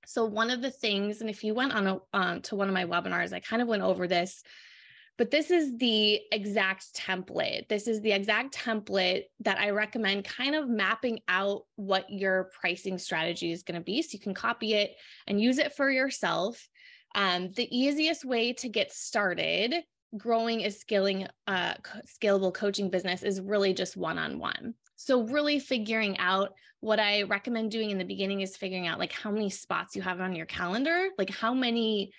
So one of the things, and if you went on to one of my webinars, I kind of went over this, but this is the exact template. This is the exact template that I recommend kind of mapping out what your pricing strategy is going to be. So you can copy it and use it for yourself. The easiest way to get started growing a scalable coaching business is really just one-on-one. So really figuring out what I recommend doing in the beginning is figuring out like how many spots you have on your calendar, like how many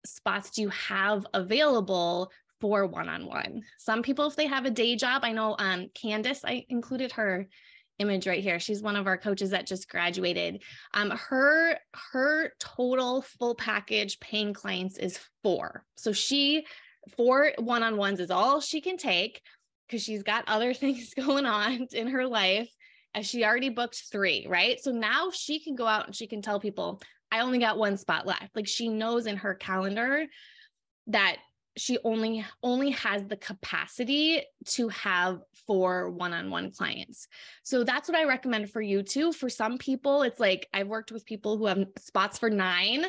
spots do you have available for one-on-one. Some people, if they have a day job, I know Candace, I included her image right here. She's one of our coaches that just graduated. Her total full package paying clients is 4. So 4 one-on-ones is all she can take because she's got other things going on in her life, as she already booked 3, right? So now she can go out and she can tell people, I only got 1 spot left. Like she knows in her calendar that she only has the capacity to have 4 one-on-one clients. So that's what I recommend for you too. For some people, it's like I've worked with people who have spots for 9,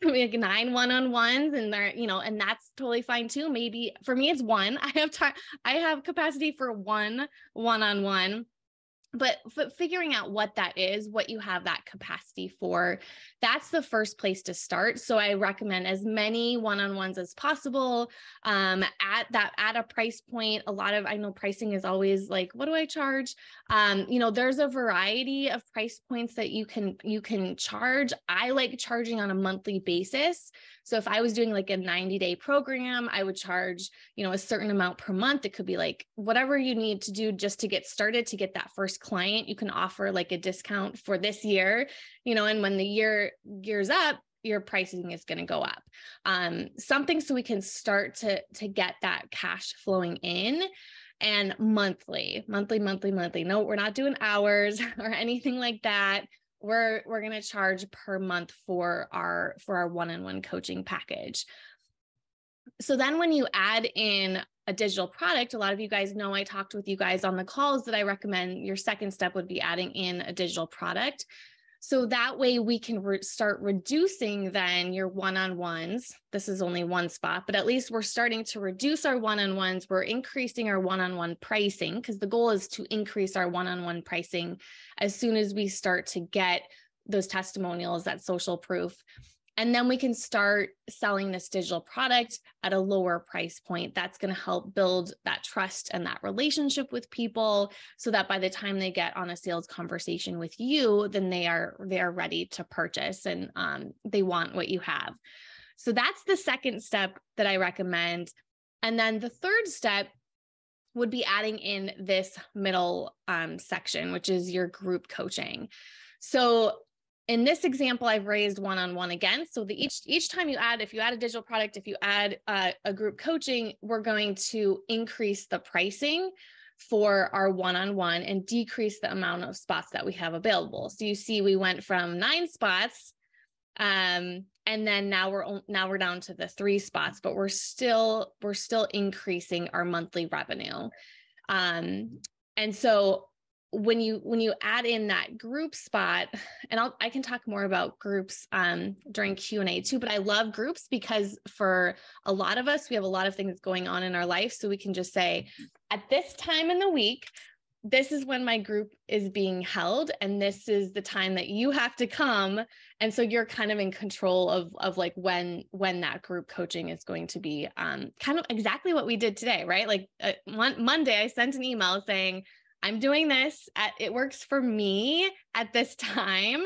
like 9 one-on-ones, and they're, and that's totally fine too. Maybe for me, it's 1. I have capacity for 1 one-on-one. But figuring out what that is, what you have that capacity for, that's the first place to start. So I recommend as many one-on-ones as possible at a price point. I know pricing is always like, what do I charge? There's a variety of price points that you can charge. I like charging on a monthly basis. So if I was doing like a 90-day program, I would charge, a certain amount per month. It could be like whatever you need to do just to get started, to get that first client. You can offer like a discount for this year, and when the gears up, your pricing is going to go up. Something so we can start to get that cash flowing in. And monthly. No, we're not doing hours or anything like that. We're going to charge per month for our one-on-one coaching package. So then when you add in a digital product, a lot of you guys know I talked with you guys on the calls that I recommend your second step would be adding in a digital product. So that way we can start reducing then your one-on-ones. This is only 1 spot, but at least we're starting to reduce our one-on-ones. We're increasing our one-on-one pricing because the goal is to increase our one-on-one pricing as soon as we start to get those testimonials, that social proof. And then we can start selling this digital product at a lower price point. That's going to help build that trust and that relationship with people so that by the time they get on a sales conversation with you, then they are ready to purchase and they want what you have. So that's the second step that I recommend. And then the third step would be adding in this middle section, which is your group coaching. So in this example, I've raised one-on-one again. So each time if you add a digital product, if you add a group coaching, we're going to increase the pricing for our one-on-one and decrease the amount of spots that we have available. So you see, we went from 9 spots, and then now we're down to the 3 spots, but we're still increasing our monthly revenue. And so when you add in that group spot, and I can talk more about groups during Q&A too, but I love groups because for a lot of us, we have a lot of things going on in our life. So we can just say, at this time in the week, this is when my group is being held, and this is the time that you have to come. And so you're kind of in control of like when that group coaching is going to be, kind of exactly what we did today, right? Like Monday, I sent an email saying, I'm doing this it works for me at this time.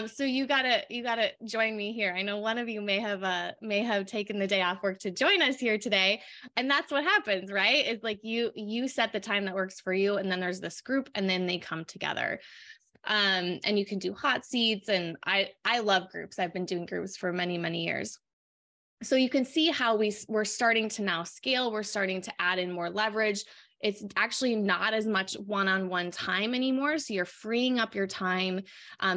So you gotta join me here. I know one of you may have taken the day off work to join us here today. And that's what happens, right? It's like you set the time that works for you. And then there's this group and then they come together. And you can do hot seats. And I love groups. I've been doing groups for many, many years. So you can see how we're starting to now scale. We're starting to add in more leverage. It's actually not as much one-on-one time anymore. So you're freeing up your time.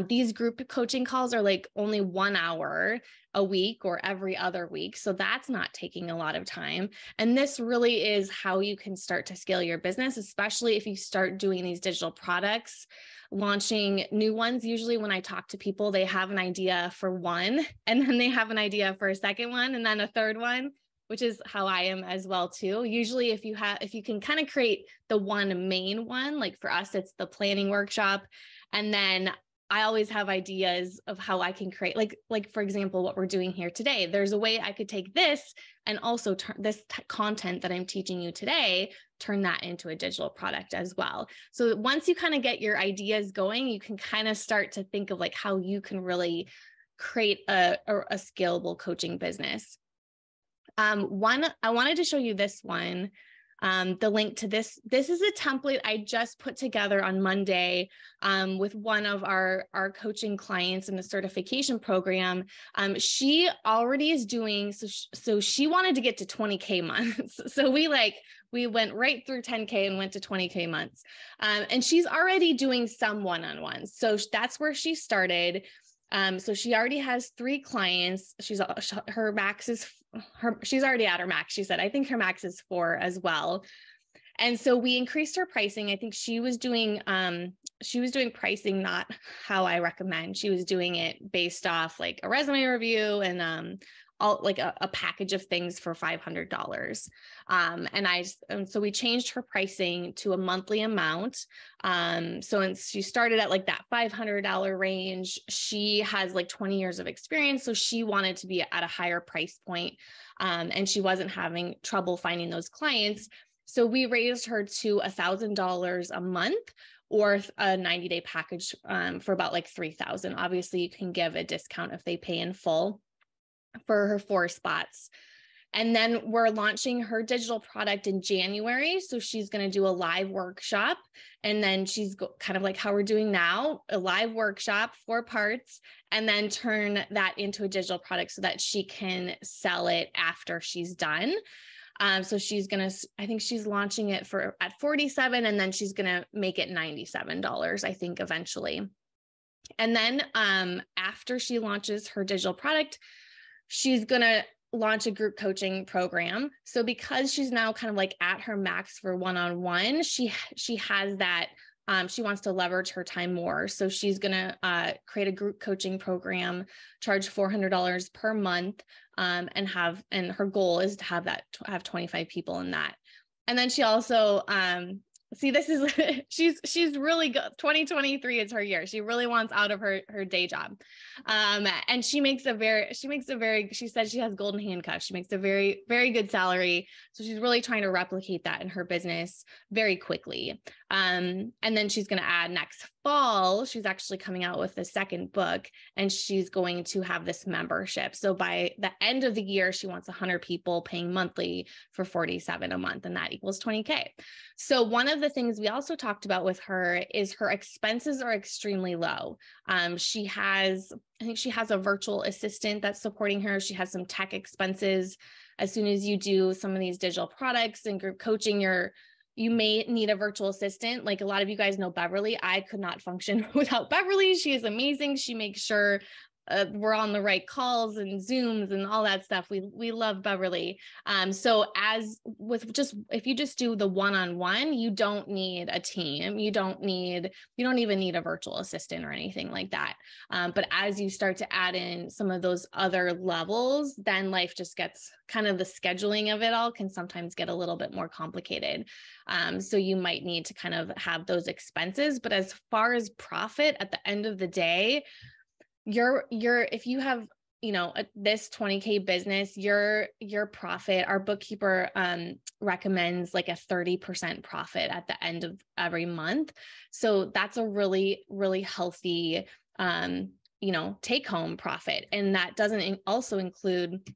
These group coaching calls are like only 1 hour a week or every other week. So that's not taking a lot of time. And this really is how you can start to scale your business, especially if you start doing these digital products, launching new ones. Usually when I talk to people, they have an idea for one, and then they have an idea for a second one, and then a third one, which is how I am as well too. Usually if you can kind of create the one main one, like for us, it's the planning workshop. And then I always have ideas of how I can create, like for example, what we're doing here today. There's a way I could take this and also turn this content that I'm teaching you today, turn that into a digital product as well. So once you kind of get your ideas going, you can kind of start to think of like how you can really create a scalable coaching business. I wanted to show you this one. The link to this is a template I just put together on Monday with one of our coaching clients in the certification program. She already is doing, so she wanted to get to 20K months. So we went right through 10K and went to 20K months. And she's already doing some one-on-ones. So that's where she started. So she already has 3 clients. Her max is she's already at her max. She said, I think her max is 4 as well. And so we increased her pricing. I think she was doing pricing, not how I recommend. She was doing it based off like a resume review and, all like a package of things for $500. And so we changed her pricing to a monthly amount. So she started at like that $500 range. She has like 20 years of experience. So she wanted to be at a higher price point. And she wasn't having trouble finding those clients. So we raised her to $1,000 a month, or a 90-day package for about like $3,000. Obviously you can give a discount if they pay in full for her 4 spots. And then we're launching her digital product in January. So she's going to do a live workshop. And then she's kind of like how we're doing now, a live workshop, 4 parts, and then turn that into a digital product so that she can sell it after she's done. So I think she's launching it at $47, and then she's going to make it $97, I think, eventually. And then after she launches her digital product, she's going to launch a group coaching program. So because she's now kind of like at her max for one-on-one, she has that, she wants to leverage her time more. So she's going to create a group coaching program, charge $400 per month, and her goal is to have 25 people in that. And then she also, this is, she's really good. 2023 is her year. She really wants out of her day job. And she said she has golden handcuffs. She makes a very, very good salary. So she's really trying to replicate that in her business very quickly. And then she's going to add next fall, she's actually coming out with the second book, and she's going to have this membership. So by the end of the year, she wants 100 people paying monthly for $47 a month, and that equals 20K. So one of the things we also talked about with her is her expenses are extremely low. I think she has a virtual assistant that's supporting her. She has some tech expenses. As soon as you do some of these digital products and group coaching, you may need a virtual assistant. Like a lot of you guys know Beverly. I could not function without Beverly. She is amazing. She makes sure we're on the right calls and Zooms and all that stuff. We love Beverly. So if you just do the one-on-one, you don't need a team. You don't even need a virtual assistant or anything like that. But as you start to add in some of those other levels, then life just gets kind of, the scheduling of it all can sometimes get a little bit more complicated. So you might need to kind of have those expenses. But as far as profit at the end of the day, if you have, this 20K business, your profit, our bookkeeper recommends like a 30% profit at the end of every month. So that's a really, really healthy, take home profit. And that doesn't also include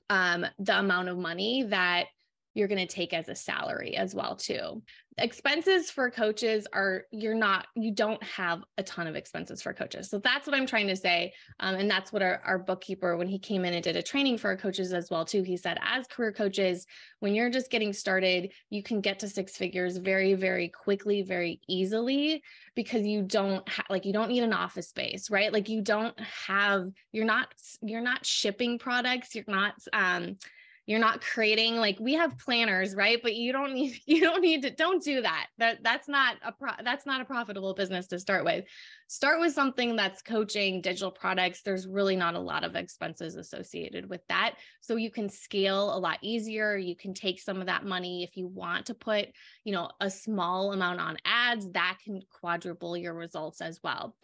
the amount of money that you're going to take as a salary as well too. expenses for coaches you don't have a ton of expenses for coaches. So that's what I'm trying to say. And that's what our bookkeeper, when he came in and did a training for our coaches as well too, he said, as career coaches, when you're just getting started, you can get to six figures very, very quickly, very easily, because you don't you don't need an office space, right? Like you're not shipping products. You're not creating, like, we have planners, right? But don't do that. That's not a profitable business to start with. Start with something that's coaching, digital products. There's really not a lot of expenses associated with that. So you can scale a lot easier. You can take some of that money if you want to put, a small amount on ads that can quadruple your results as well.